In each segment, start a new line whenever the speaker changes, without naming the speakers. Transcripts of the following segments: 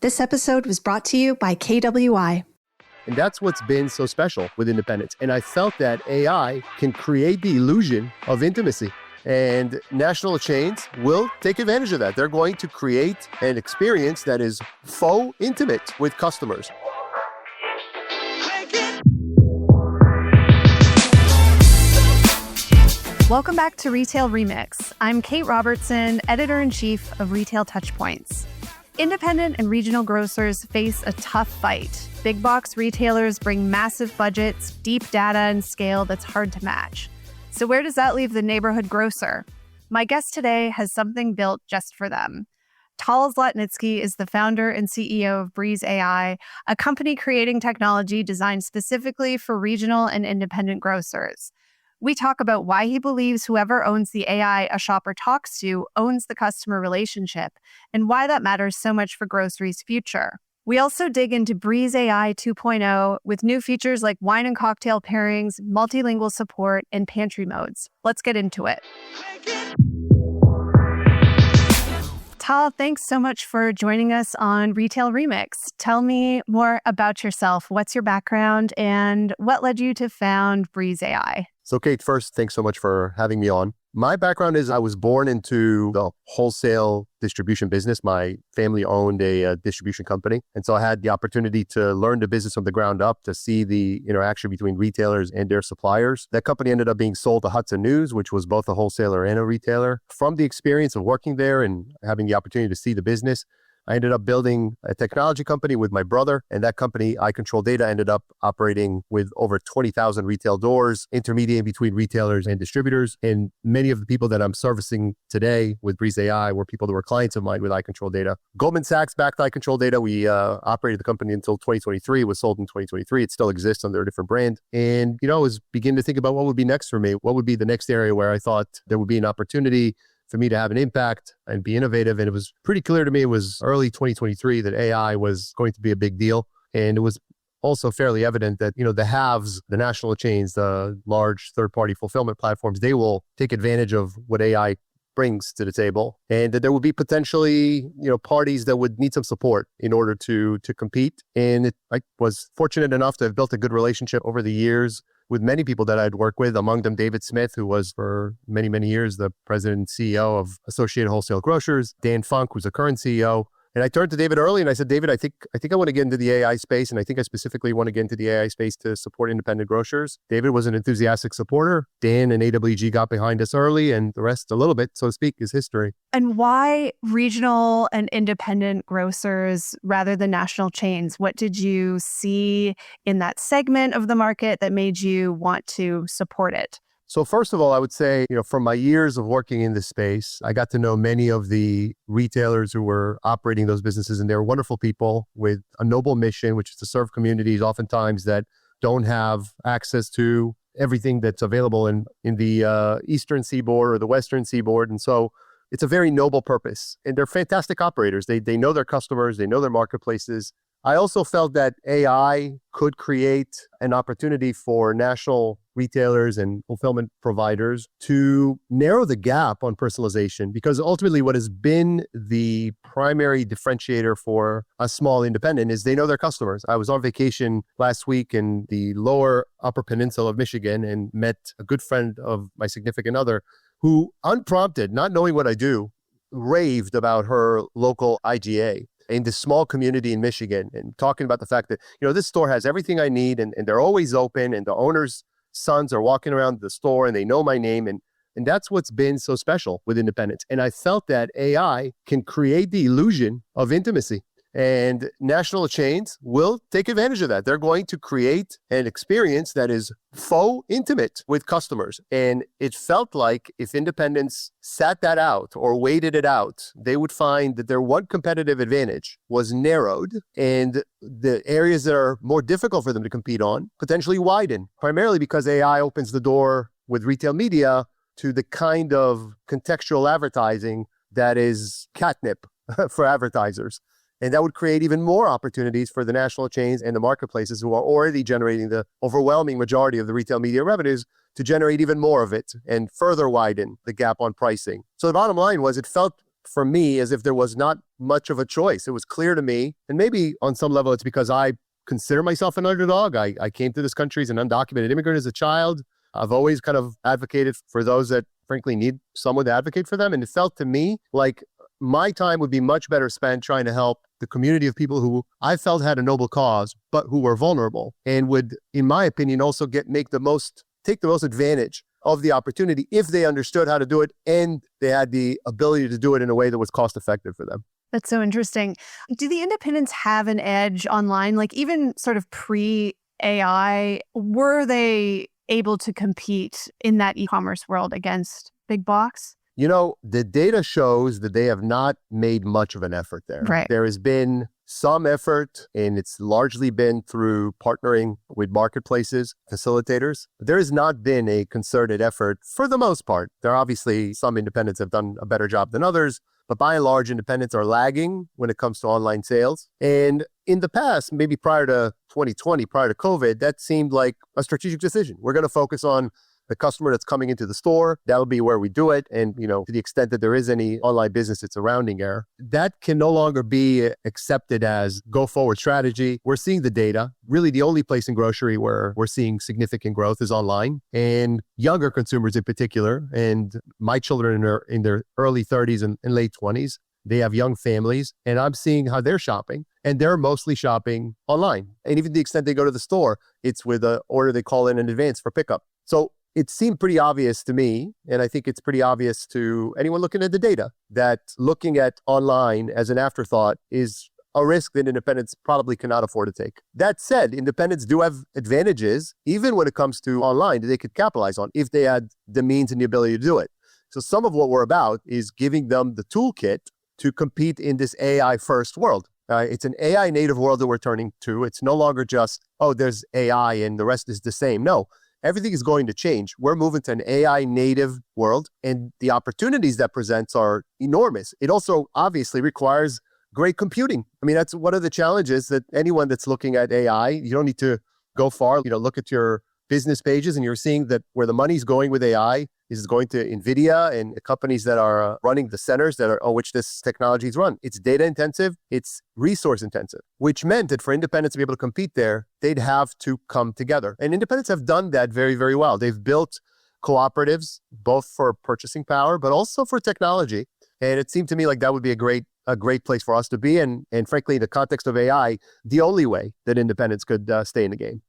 This episode was brought to you by KWI.
And that's what's been so special with independence. And I felt that AI can create the illusion of intimacy. And national chains will take advantage of that. They're going to create an experience that is faux intimate with customers.
Welcome back to Retail Remix. I'm Kate Robertson, Editor-in-Chief of Retail Touchpoints. Independent and regional grocers face a tough fight. Big box retailers bring massive budgets, deep data, and scale that's hard to match. So where does that leave the neighborhood grocer? My guest today has something built just for them. Tal Zlotnitsky is the founder and CEO of Breez AI, a company creating technology designed specifically for regional and independent grocers. We talk about why he believes whoever owns the AI a shopper talks to owns the customer relationship, and why that matters so much for grocery's future. We also dig into Breez AI 2.0 with new features like wine and cocktail pairings, multilingual support, and pantry modes. Let's get into it. Tal, thanks so much for joining us on Retail Remix. Tell me more about yourself. What's your background and what led you to found Breez AI?
So Kate, first, thanks so much for having me on. My background is I was born into the wholesale distribution business. My family owned a distribution company. And so I had the opportunity to learn the business from the ground up, to see the interaction between retailers and their suppliers. That company ended up being sold to Hudson News, which was both a wholesaler and a retailer. From the experience of working there and having the opportunity to see the business, I ended up building a technology company with my brother, and that company, I Control Data, ended up operating with over 20,000 retail doors, intermediating between retailers and distributors. And many of the people that I'm servicing today with Breez AI were people that were clients of mine with I Control Data. Goldman Sachs backed I Control Data. We operated the company until 2023. It was sold in 2023. It still exists under a different brand. And, I was beginning to think about what would be next for me. What would be the next area where I thought there would be an opportunity for me to have an impact and be innovative. And it was pretty clear to me, it was early 2023, that AI was going to be a big deal. And it was also fairly evident that, the haves, the national chains, the large third-party fulfillment platforms, they will take advantage of what AI brings to the table. And that there would be potentially, parties that would need some support in order to compete. And I was fortunate enough to have built a good relationship over the years with many people that I'd worked with, among them David Smith, who was for many, many years the president and CEO of Associated Wholesale Grocers, Dan Funk, who's the current CEO. And I turned to David early and I said, David, I think I want to get into the AI space. And I think I specifically want to get into the AI space to support independent grocers. David was an enthusiastic supporter. Dan and AWG got behind us early, and the rest, a little bit, so to speak, is history.
And why regional and independent grocers rather than national chains? What did you see in that segment of the market that made you want to support it?
So first of all, I would say, from my years of working in this space, I got to know many of the retailers who were operating those businesses, and they were wonderful people with a noble mission, which is to serve communities oftentimes that don't have access to everything that's available in the Eastern Seaboard or the Western Seaboard. And so it's a very noble purpose, and they're fantastic operators. They know their customers, they know their marketplaces. I also felt that AI could create an opportunity for national retailers and fulfillment providers to narrow the gap on personalization, because ultimately what has been the primary differentiator for a small independent is they know their customers. I was on vacation last week in the lower upper peninsula of Michigan and met a good friend of my significant other who, unprompted, not knowing what I do, raved about her local IGA in this small community in Michigan, and talking about the fact that, this store has everything I need, and they're always open, and the owner's sons are walking around the store and they know my name. And that's what's been so special with independence. And I felt that AI can create the illusion of intimacy. And national chains will take advantage of that. They're going to create an experience that is faux intimate with customers. And it felt like if independents sat that out or waited it out, they would find that their one competitive advantage was narrowed, and the areas that are more difficult for them to compete on potentially widen, primarily because AI opens the door with retail media to the kind of contextual advertising that is catnip for advertisers. And that would create even more opportunities for the national chains and the marketplaces who are already generating the overwhelming majority of the retail media revenues to generate even more of it and further widen the gap on pricing. So the bottom line was, it felt for me as if there was not much of a choice. It was clear to me, and maybe on some level it's because I consider myself an underdog. I came to this country as an undocumented immigrant as a child. I've always kind of advocated for those that frankly need someone to advocate for them. And it felt to me like my time would be much better spent trying to help the community of people who I felt had a noble cause, but who were vulnerable and would, in my opinion, also take the most advantage of the opportunity if they understood how to do it and they had the ability to do it in a way that was cost effective for them.
That's so interesting. Do the independents have an edge online? Like even sort of pre-AI, were they able to compete in that e-commerce world against big box?
The data shows that they have not made much of an effort there.
Right.
There has been some effort, and it's largely been through partnering with marketplaces, facilitators. There has not been a concerted effort for the most part. There are obviously some independents have done a better job than others, but by and large, independents are lagging when it comes to online sales. And in the past, maybe prior to 2020, prior to COVID, that seemed like a strategic decision. We're going to focus on the customer that's coming into the store. That'll be where we do it. And, to the extent that there is any online business, it's a rounding error. That can no longer be accepted as go forward strategy. We're seeing the data. Really, the only place in grocery where we're seeing significant growth is online, and younger consumers in particular. And my children are in their early 30s and late 20s. They have young families, and I'm seeing how they're shopping, and they're mostly shopping online. And even to the extent they go to the store, it's with an order they call in advance for pickup. So it seemed pretty obvious to me, and I think it's pretty obvious to anyone looking at the data, that looking at online as an afterthought is a risk that independents probably cannot afford to take. That said, independents do have advantages, even when it comes to online, that they could capitalize on if they had the means and the ability to do it. So some of what we're about is giving them the toolkit to compete in this AI first world. It's an AI native world that we're turning to. It's no longer just, there's AI and the rest is the same. No. Everything is going to change. We're moving to an AI native world, and the opportunities that presents are enormous. It also obviously requires great computing. I mean, that's one of the challenges that anyone that's looking at AI, you don't need to go far. Look at your business pages and you're seeing that where the money's going with AI is going to NVIDIA and companies that are running the centers that are on which this technology is run. It's data intensive, it's resource intensive, which meant that for independents to be able to compete there, they'd have to come together. And independents have done that very, very well. They've built cooperatives, both for purchasing power, but also for technology. And it seemed to me like that would be a great place for us to be. And frankly, in the context of AI, the only way that independents could stay in the game.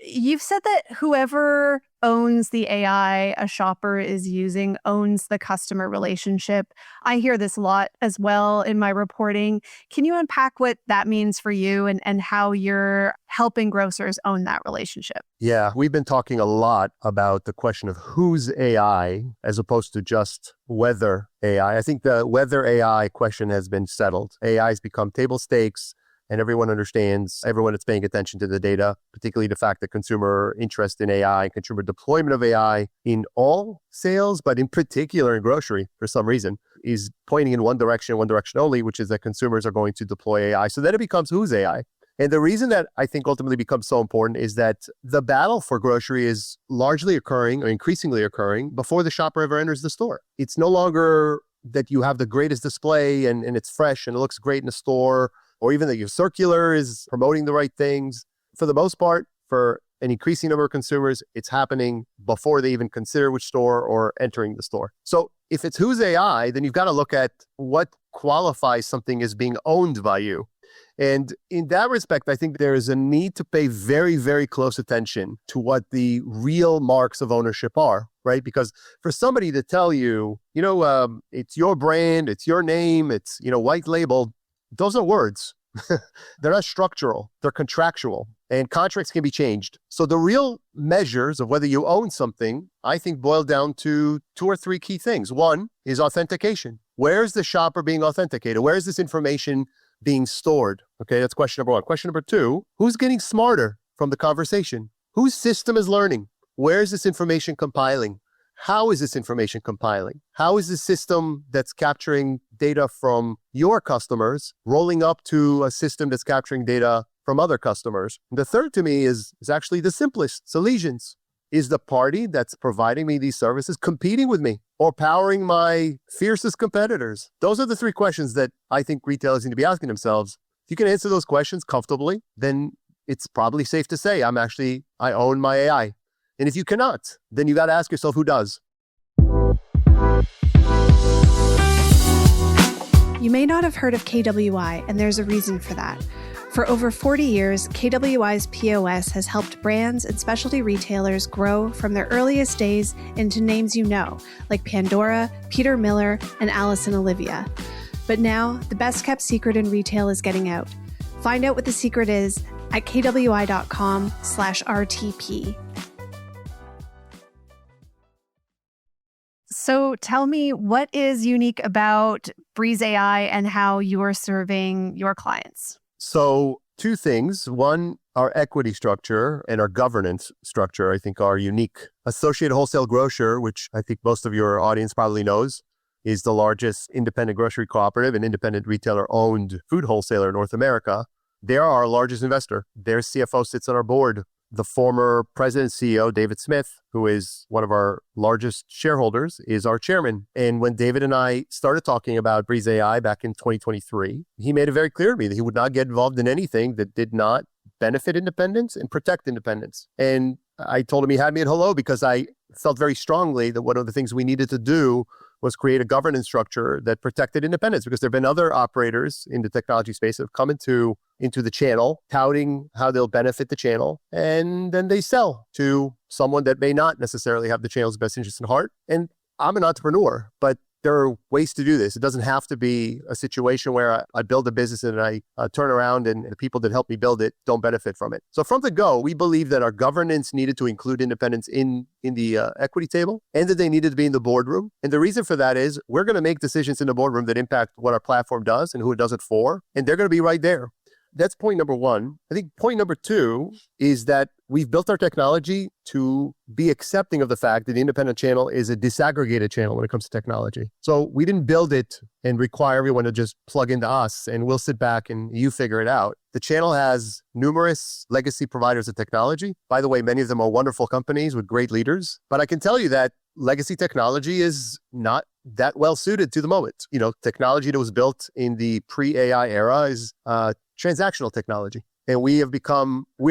You've said that whoever owns the AI a shopper is using owns the customer relationship. I hear this a lot as well in my reporting. Can you unpack what that means for you and how you're helping grocers own that relationship?
Yeah, we've been talking a lot about the question of whose AI as opposed to just whether AI. I think the whether AI question has been settled. AI has become table stakes. And everyone understands, everyone that's paying attention to the data, particularly the fact that consumer interest in AI, consumer deployment of AI in all sales, but in particular in grocery for some reason, is pointing in one direction only, which is that consumers are going to deploy AI. So then it becomes whose AI? And the reason that I think ultimately becomes so important is that the battle for grocery is largely occurring or increasingly occurring before the shopper ever enters the store. It's no longer that you have the greatest display and it's fresh and it looks great in the store, or even that your circular is promoting the right things. For the most part, for an increasing number of consumers, it's happening before they even consider which store or entering the store. So if it's whose AI, then you've got to look at what qualifies something as being owned by you. And in that respect, I think there is a need to pay very, very close attention to what the real marks of ownership are, right? Because for somebody to tell you, it's your brand, it's your name, it's, white labeled, those are words. They're not structural, they're contractual, and contracts can be changed. So the real measures of whether you own something, I think, boil down to 2 or 3 key things. One is authentication. Where is the shopper being authenticated? Where is this information being stored? Okay, that's question number 1. Question number 2, who's getting smarter from the conversation? Whose system is learning? Where is this information compiling? How is this information compiling? How is the system that's capturing data from your customers rolling up to a system that's capturing data from other customers? And the third to me is actually the simplest. It's allegiance. is the party that's providing me these services competing with me or powering my fiercest competitors? Those are the three questions that I think retailers need to be asking themselves. If you can answer those questions comfortably, then it's probably safe to say I own my AI. And if you cannot, then you got to ask yourself, who does?
You may not have heard of KWI, and there's a reason for that. For over 40 years, KWI's POS has helped brands and specialty retailers grow from their earliest days into names you know, like Pandora, Peter Miller, and Alice and Olivia. But now, the best-kept secret in retail is getting out. Find out what the secret is at kwi.com/RTP.
So tell me, what is unique about Breez AI and how you're serving your clients?
So two things. One, our equity structure and our governance structure, I think, are unique. Associated Wholesale Grocer, which I think most of your audience probably knows, is the largest independent grocery cooperative and independent retailer-owned food wholesaler in North America. They're our largest investor. Their CFO sits on our board. The former president and CEO, David Smith, who is one of our largest shareholders, is our chairman. And when David and I started talking about Breez AI back in 2023, he made it very clear to me that he would not get involved in anything that did not benefit independence and protect independence. And I told him he had me at hello because I felt very strongly that one of the things we needed to do was create a governance structure that protected independence, because there have been other operators in the technology space that have come into the channel, touting how they'll benefit the channel, and then they sell to someone that may not necessarily have the channel's best interest in heart. And I'm an entrepreneur, but there are ways to do this. It doesn't have to be a situation where I build a business and I turn around and the people that help me build it don't benefit from it. So from the go, we believe that our governance needed to include independence in the equity table, and that they needed to be in the boardroom. And the reason for that is we're going to make decisions in the boardroom that impact what our platform does and who it does it for, and they're going to be right there. That's point number one. I think point number two is that we've built our technology to be accepting of the fact that the independent channel is a disaggregated channel when it comes to technology. So we didn't build it and require everyone to just plug into us and we'll sit back and you figure it out. The channel has numerous legacy providers of technology. By the way, many of them are wonderful companies with great leaders. But I can tell you that legacy technology is not that well suited to the moment. Technology that was built in the pre-AI era is transactional technology. And we are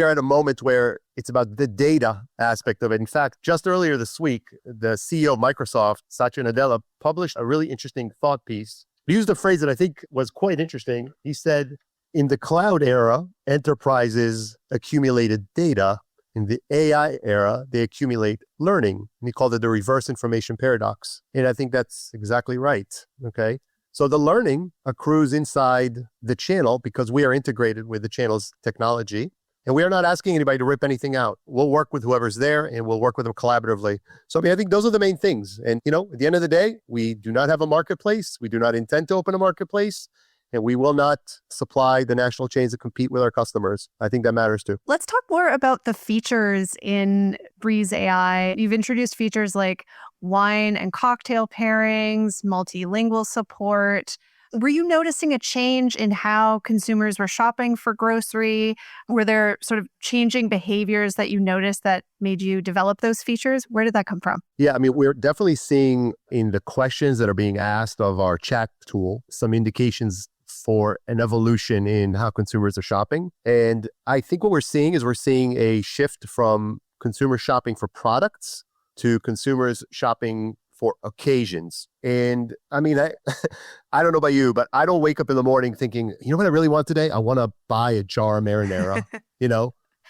at a moment where it's about the data aspect of it. In fact, just earlier this week, the CEO of Microsoft, Satya Nadella, published a really interesting thought piece. He used a phrase that I think was quite interesting. He said, in the cloud era, enterprises accumulated data. In the AI era, they accumulate learning. And he called it the reverse information paradox. And I think that's exactly right. Okay. So the learning accrues inside the channel because we are integrated with the channel's technology, and we are not asking anybody to rip anything out. We'll work with whoever's there and we'll work with them collaboratively. So I think those are the main things. And at the end of the day, we do not have a marketplace. We do not intend to open a marketplace. And we will not supply the national chains that compete with our customers. I think that matters too.
Let's talk more about the features in Breez AI. You've introduced features like wine and cocktail pairings, multilingual support. Were you noticing a change in how consumers were shopping for grocery? Were there sort of changing behaviors that you noticed that made you develop those features? Where did that come from?
Yeah, we're definitely seeing in the questions that are being asked of our chat tool some indications for an evolution in how consumers are shopping. And I think what we're seeing is a shift from consumer shopping for products to consumers shopping for occasions. And I don't know about you, but I don't wake up in the morning thinking, you know what I really want today? I want to buy a jar of marinara.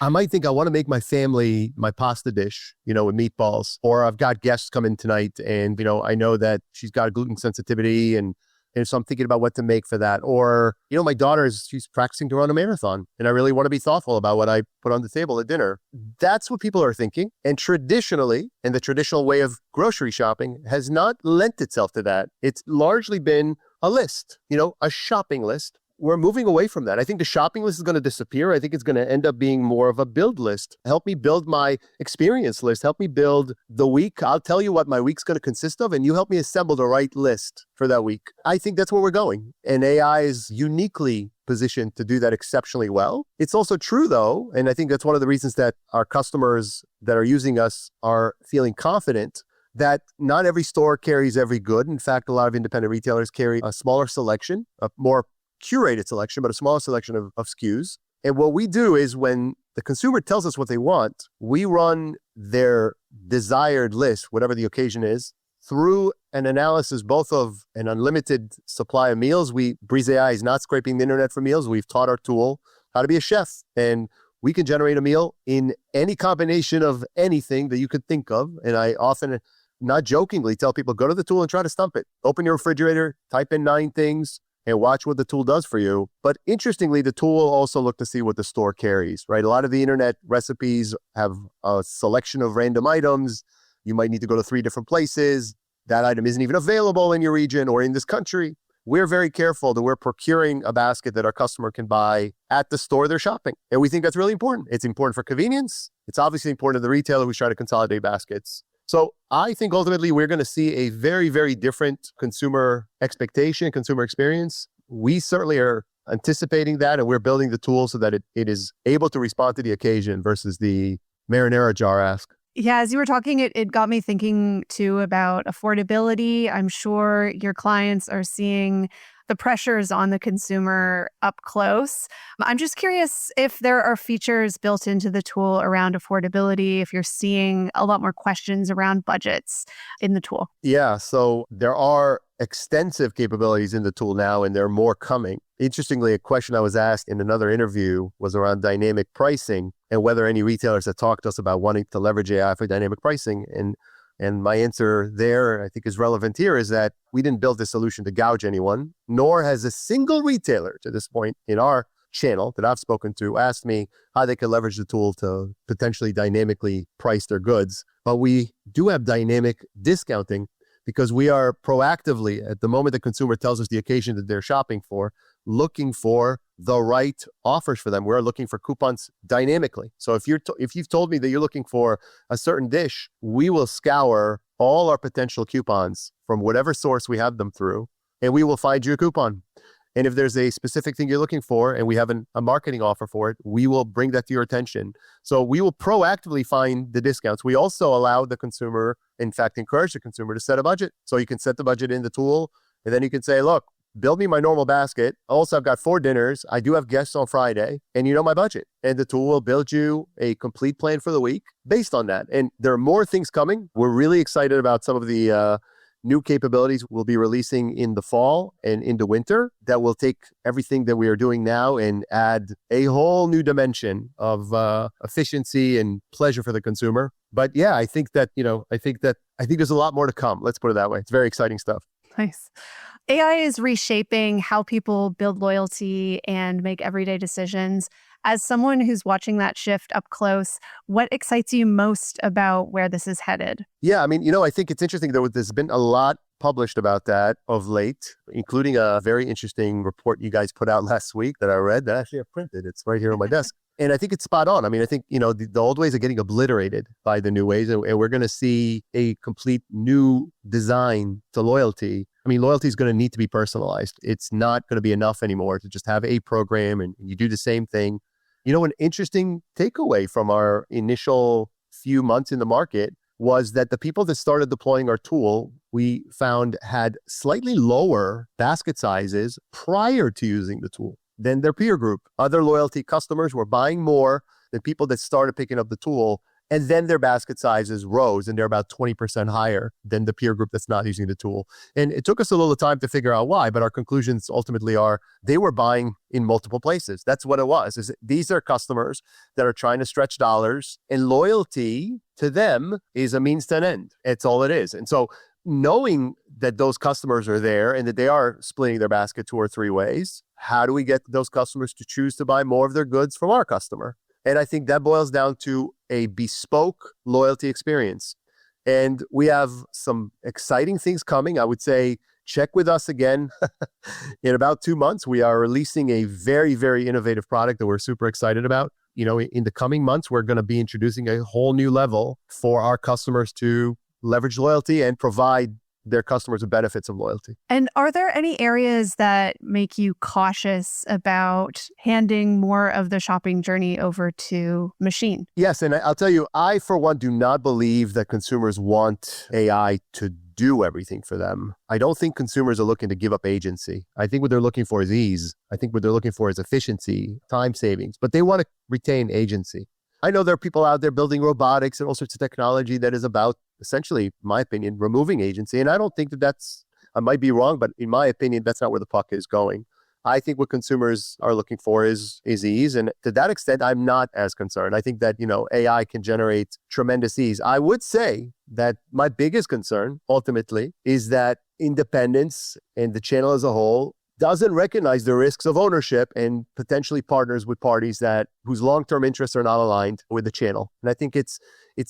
I might think I want to make my family my pasta dish, with meatballs, or I've got guests coming tonight and, I know that she's got a gluten sensitivity and so I'm thinking about what to make for that. Or, my she's practicing to run a marathon and I really want to be thoughtful about what I put on the table at dinner. That's what people are thinking. And traditionally, and the traditional way of grocery shopping has not lent itself to that. It's largely been a list, a shopping list. We're moving away from that. I think the shopping list is going to disappear. I think it's going to end up being more of a build list. Help me build my experience list. Help me build the week. I'll tell you what my week's going to consist of, and you help me assemble the right list for that week. I think that's where we're going. And AI is uniquely positioned to do that exceptionally well. It's also true though, and I think that's one of the reasons that our customers that are using us are feeling confident that not every store carries every good. In fact, a lot of independent retailers carry a smaller selection, a more curated selection, but a smaller selection of SKUs. And what we do is when the consumer tells us what they want, we run their desired list, whatever the occasion is, through an analysis both of an unlimited supply of meals. Breez AI is not scraping the internet for meals. We've taught our tool how to be a chef, and we can generate a meal in any combination of anything that you could think of. And I often, not jokingly, tell people, go to the tool and try to stump it. Open your refrigerator, type in 9 things, and watch what the tool does for you. But interestingly, the tool will also look to see what the store carries, right? A lot of the internet recipes have a selection of random items. You might need to go to 3 different places. That item isn't even available in your region or in this country. We're very careful that we're procuring a basket that our customer can buy at the store they're shopping. And we think that's really important. It's important for convenience. It's obviously important to the retailer who's trying to consolidate baskets. So I think ultimately we're going to see a very, very different consumer expectation, consumer experience. We certainly are anticipating that, and we're building the tool so that it is able to respond to the occasion versus the marinara jar ask.
Yeah, as you were talking, it got me thinking too about affordability. I'm sure your clients are seeing the pressures on the consumer up close. I'm just curious if there are features built into the tool around affordability, if you're seeing a lot more questions around budgets in the tool.
Yeah, so there are extensive capabilities in the tool now, and there are more coming. Interestingly, a question I was asked in another interview was around dynamic pricing and whether any retailers had talked to us about wanting to leverage AI for dynamic pricing. And my answer there, I think is relevant here, is that we didn't build this solution to gouge anyone, nor has a single retailer to this point in our channel that I've spoken to asked me how they can leverage the tool to potentially dynamically price their goods. But we do have dynamic discounting because we are proactively, at the moment the consumer tells us the occasion that they're shopping for, looking for the right offers for them. We're looking for coupons dynamically. So if you've told me that you're looking for a certain dish, we will scour all our potential coupons from whatever source we have them through, and we will find you a coupon. And if there's a specific thing you're looking for and we have a marketing offer for it, we will bring that to your attention. So we will proactively find the discounts. We also allow the consumer, in fact, encourage the consumer to set a budget. So you can set the budget in the tool, and then you can say, look, build me my normal basket. Also, I've got 4 dinners. I do have guests on Friday, and you know my budget. And the tool will build you a complete plan for the week based on that. And there are more things coming. We're really excited about some of the new capabilities we'll be releasing in the fall and into winter that will take everything that we are doing now and add a whole new dimension of efficiency and pleasure for the consumer. But yeah, I think there's a lot more to come. Let's put it that way. It's very exciting stuff.
Nice. AI is reshaping how people build loyalty and make everyday decisions. As someone who's watching that shift up close, what excites you most about where this is headed?
Yeah, I mean, I think it's interesting that there's been a lot published about that of late, including a very interesting report you guys put out last week that I read that actually I printed. It's right here on my desk. And I think it's spot on. I mean, I think, the old ways are getting obliterated by the new ways, and we're going to see a complete new design to loyalty. I mean, loyalty is going to need to be personalized. It's not going to be enough anymore to just have a program and you do the same thing. An interesting takeaway from our initial few months in the market was that the people that started deploying our tool, we found had slightly lower basket sizes prior to using the tool than their peer group. Other loyalty customers were buying more than people that started picking up the tool, and then their basket sizes rose, and they're about 20% higher than the peer group that's not using the tool. And it took us a little time to figure out why, but our conclusions ultimately are they were buying in multiple places. That's what it was. These are customers that are trying to stretch dollars, and loyalty to them is a means to an end. It's all it is. And so knowing that those customers are there and that they are splitting their basket 2 or 3 ways, how do we get those customers to choose to buy more of their goods from our customer? And I think that boils down to a bespoke loyalty experience. And we have some exciting things coming. I would say check with us again in about 2 months. We are releasing a very, very innovative product that we're super excited about. In the coming months, we're going to be introducing a whole new level for our customers to leverage loyalty and provide their customers the benefits of loyalty.
And are there any areas that make you cautious about handing more of the shopping journey over to machine?
Yes, and I'll tell you, I, for one, do not believe that consumers want AI to do everything for them. I don't think consumers are looking to give up agency. I think what they're looking for is ease. I think what they're looking for is efficiency, time savings, but they want to retain agency. I know there are people out there building robotics and all sorts of technology that is about, essentially, in my opinion, removing agency. And I don't think that's, I might be wrong, but in my opinion, that's not where the puck is going. I think what consumers are looking for is ease. And to that extent, I'm not as concerned. I think that, AI can generate tremendous ease. I would say that my biggest concern, ultimately, is that independence and the channel as a whole doesn't recognize the risks of ownership and potentially partners with parties whose long-term interests are not aligned with the channel. And I think it's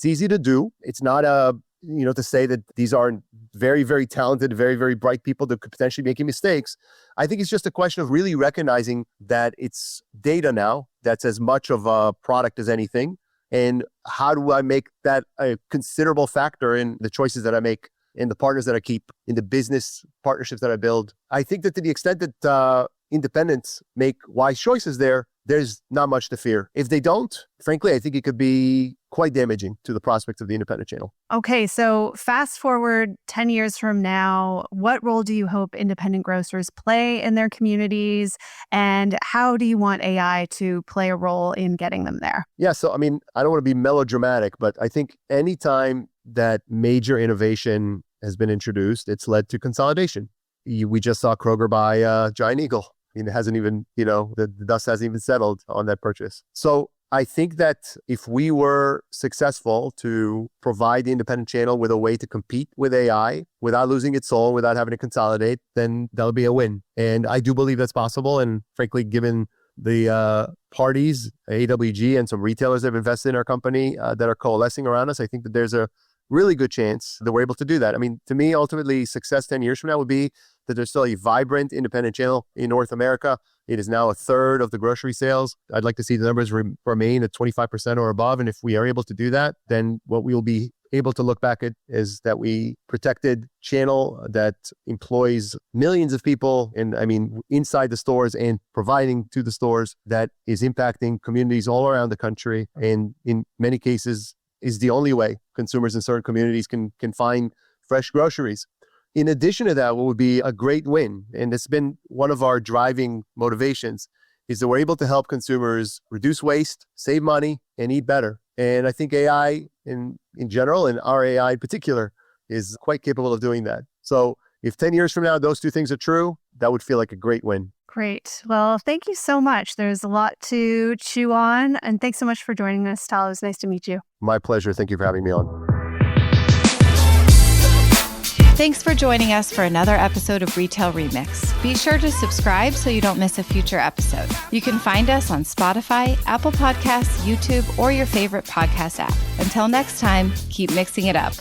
easy to do. It's not to say that these aren't very, very talented, very, very bright people that could potentially be making mistakes. I think it's just a question of really recognizing that it's data now that's as much of a product as anything. And how do I make that a considerable factor in the choices that I make, in the partners that I keep, in the business partnerships that I build? I think that to the extent that independents make wise choices there's not much to fear. If they don't, frankly, I think it could be quite damaging to the prospects of the independent channel.
Okay, so fast forward 10 years from now, what role do you hope independent grocers play in their communities? And how do you want AI to play a role in getting them there?
Yeah, so I don't want to be melodramatic, but I think anytime that major innovation has been introduced, it's led to consolidation. We just saw Kroger buy Giant Eagle. It hasn't even, the dust hasn't even settled on that purchase. So I think that if we were successful to provide the independent channel with a way to compete with AI without losing its soul, without having to consolidate, then that'll be a win. And I do believe that's possible. And frankly, given the parties, AWG and some retailers that have invested in our company that are coalescing around us, I think that there's a really good chance that we're able to do that. To me, ultimately, success 10 years from now would be that there's still a vibrant independent channel in North America. It is now a third of the grocery sales. I'd like to see the numbers remain at 25% or above. And if we are able to do that, then what we will be able to look back at is that we protected channel that employs millions of people and inside the stores and providing to the stores, that is impacting communities all around the country. And in many cases is the only way consumers in certain communities can find fresh groceries. In addition to that, what would be a great win, and it's been one of our driving motivations, is that we're able to help consumers reduce waste, save money, and eat better. And I think AI in general, and our AI in particular, is quite capable of doing that. So if 10 years from now, those two things are true, that would feel like a great win.
Great. Well, thank you so much. There's a lot to chew on. And thanks so much for joining us, Tal. It was nice to meet you.
My pleasure. Thank you for having me on.
Thanks for joining us for another episode of Retail Remix. Be sure to subscribe so you don't miss a future episode. You can find us on Spotify, Apple Podcasts, YouTube, or your favorite podcast app. Until next time, keep mixing it up.